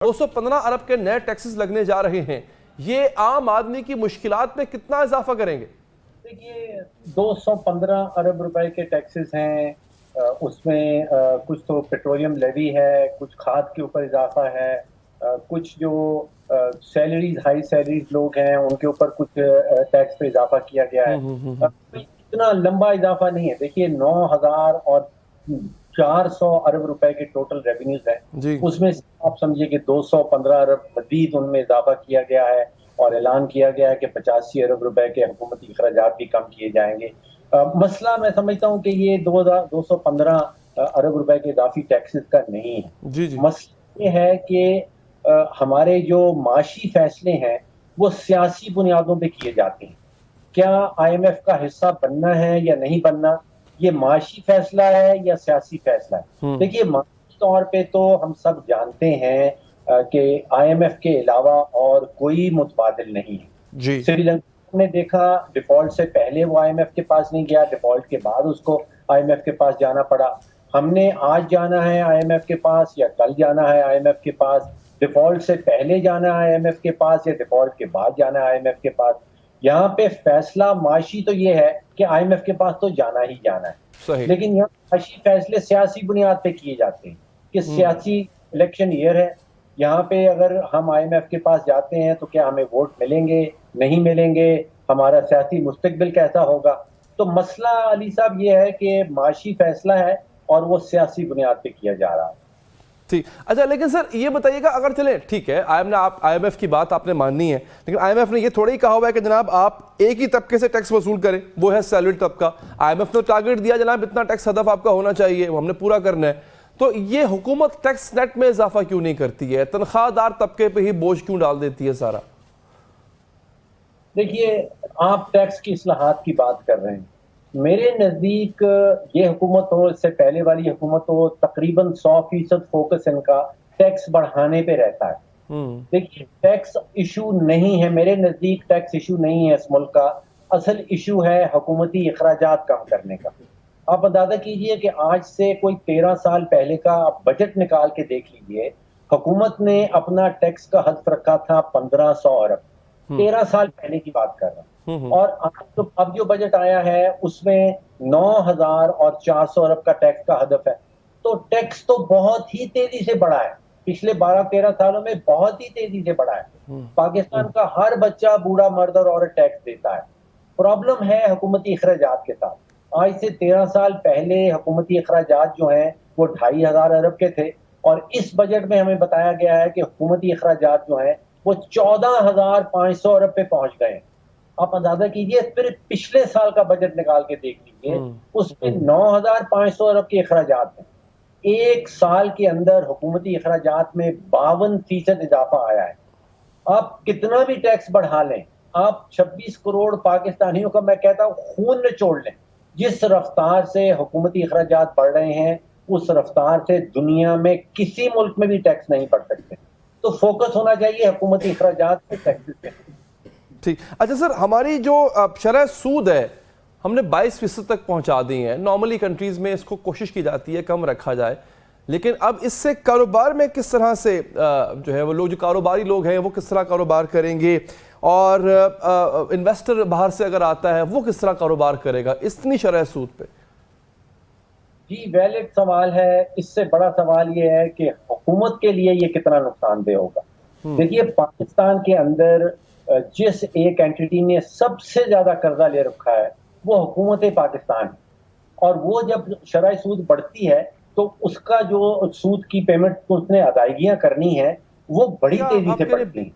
215 ارب کے نئے ٹیکسز لگنے جا رہے ہیں، یہ عام آدمی کی مشکلات میں کتنا اضافہ کریں گے؟ دیکھیے 215 ارب روپے کے ٹیکسز ہیں، اس میں کچھ تو پیٹرولیم لیوی ہے، کچھ کھاد کے اوپر اضافہ ہے، کچھ جو سیلریز ہائی سیلریز لوگ ہیں ان کے اوپر کچھ ٹیکس پہ اضافہ کیا گیا ہے۔ اتنا لمبا اضافہ نہیں ہے۔ دیکھیے 9,400 ارب روپے کے ٹوٹل ریونیوز ہیں، اس میں آپ سمجھیے کہ 215 ارب مزید ان میں اضافہ کیا گیا ہے اور اعلان کیا گیا ہے کہ 85 ارب روپے کے حکومتی اخراجات بھی کم کیے جائیں گے۔ مسئلہ میں سمجھتا ہوں کہ یہ 215 ارب روپے کے اضافی ٹیکسز کا نہیں ہے۔ مسئلہ یہ ہے کہ ہمارے جو معاشی فیصلے ہیں وہ سیاسی بنیادوں پہ کیے جاتے ہیں۔ کیا آئی ایم ایف کا حصہ بننا ہے یا نہیں بننا، یہ معاشی فیصلہ ہے یا سیاسی فیصلہ ہے؟ دیکھیے معاشی طور پہ تو ہم سب جانتے ہیں کہ آئی ایم ایف کے علاوہ اور کوئی متبادل نہیں ہے۔ سری لنکا نے دیکھا ڈیفالٹ سے پہلے وہ آئی ایم ایف کے پاس نہیں گیا، ڈیفالٹ کے بعد اس کو آئی ایم ایف کے پاس جانا پڑا۔ ہم نے آج جانا ہے آئی ایم ایف کے پاس یا کل جانا ہے آئی ایم ایف کے پاس، ڈیفالٹ سے پہلے جانا ہے آئی ایم ایف کے پاس یا ڈیفالٹ کے بعد جانا ہے آئی ایم ایف کے پاس۔ یہاں پہ فیصلہ معاشی تو یہ ہے کہ آئی ایم ایف کے پاس تو جانا ہی جانا ہے، لیکن یہاں معاشی فیصلے سیاسی بنیاد پہ کیے جاتے ہیں کہ سیاسی الیکشن ایئر ہے، یہاں پہ اگر ہم آئی ایم ایف کے پاس جاتے ہیں تو کیا ہمیں ووٹ ملیں گے نہیں ملیں گے، ہمارا سیاسی مستقبل کیسا ہوگا۔ تو مسئلہ علی صاحب یہ ہے کہ معاشی فیصلہ ہے اور وہ سیاسی بنیاد پہ کیا جا رہا ہے۔ ٹھیک، اچھا لیکن سر یہ بتائیے گا، اگر چلیں ٹھیک ہے آئی ایم ایف کی بات آپ نے ماننی ہے، لیکن آئی ایم ایف نے یہ تھوڑا ہی کہا ہوا ہے کہ جناب آپ ایک ہی طبقے سے ٹیکس وصول کریں، وہ ہے سیلریڈ طبقہ۔ آئی ایم ایف نے ٹارگٹ دیا جناب اتنا ٹیکس ہدف آپ کا ہونا چاہیے، وہ ہم نے پورا کرنا ہے۔ تو یہ حکومت ٹیکس نیٹ میں اضافہ کیوں نہیں کرتی ہے، تنخواہ دار طبقے پہ ہی بوجھ کیوں ڈال دیتی ہے سارا؟ دیکھیے آپ ٹیکس کی اصلاحات کی بات کر رہے ہیں، میرے نزدیک یہ حکومت ہو اس سے پہلے والی حکومت ہو، تقریباً 100% فوکس ان کا ٹیکس بڑھانے پہ رہتا ہے۔ دیکھیے ٹیکس ایشو نہیں ہے، میرے نزدیک ٹیکس ایشو نہیں ہے اس ملک کا، اصل ایشو ہے حکومتی اخراجات کم کرنے کا۔ آپ اندازہ کیجئے کہ آج سے کوئی 13 سال پہلے کا آپ بجٹ نکال کے دیکھ لیجئے، حکومت نے اپنا ٹیکس کا ہدف رکھا تھا 1500 ارب، 13 سال پہلے کی بات کر رہا ہوں، اور اب جو بجٹ آیا ہے اس میں 9400 ارب کا ٹیکس کا ہدف ہے۔ تو ٹیکس تو بہت ہی تیزی سے بڑھا ہے، پچھلے 12-13 سالوں میں بہت ہی تیزی سے بڑھا ہے۔ پاکستان کا ہر بچہ، بوڑھا مرد اور عورت ٹیکس دیتا ہے۔ پرابلم ہے حکومتی اخراجات کے ساتھ۔ آج سے 13 سال پہلے حکومتی اخراجات جو ہیں وہ 2500 ارب کے تھے، اور اس بجٹ میں ہمیں بتایا گیا ہے کہ حکومتی اخراجات جو ہیں وہ 14,500 ارب پہ پہنچ گئے ہیں۔ آپ اندازہ کیجئے، پھر پچھلے سال کا بجٹ نکال کے دیکھ لیجئے، اس میں 9,500 ارب کے اخراجات ہیں۔ ایک سال کے اندر حکومتی اخراجات میں 52% اضافہ آیا ہے۔ آپ کتنا بھی ٹیکس بڑھا لیں، آپ 26 کروڑ پاکستانیوں کا میں کہتا ہوں خون نچوڑ لیں، جس رفتار سے حکومتی اخراجات بڑھ رہے ہیں اس رفتار سے دنیا میں کسی ملک میں بھی ٹیکس نہیں بڑھ سکتے۔ تو فوکس ہونا چاہیے حکومتی اخراجات پہ، ٹیکسز پہ۔ ٹھیک، اچھا سر ہماری جو شرح سود ہے ہم نے 22% تک پہنچا دی ہیں۔ نارملی کنٹریز میں اس کو کوشش کی جاتی ہے کم رکھا جائے، لیکن اب اس سے کاروبار میں کس طرح سے جو ہے وہ لوگ، جو کاروباری لوگ ہیں وہ کس طرح کاروبار کریں گے، اور انویسٹر باہر سے اگر آتا ہے وہ کس طرح کاروبار کرے گا اتنی شرح سود پہ؟ جی ویلڈ سوال ہے۔ اس سے بڑا سوال یہ ہے کہ حکومت کے لیے یہ کتنا نقصان دہ ہوگا۔ دیکھیے پاکستان کے اندر جس ایک اینٹی نے سب سے زیادہ قرضہ لے رکھا ہے وہ حکومت پاکستان ہے، اور وہ جب شرح سود بڑھتی ہے تو اس کا جو سود کی پیمنٹ اس نے ادائیگیاں کرنی ہے وہ بڑی تیزی سے بڑھتی ہیں۔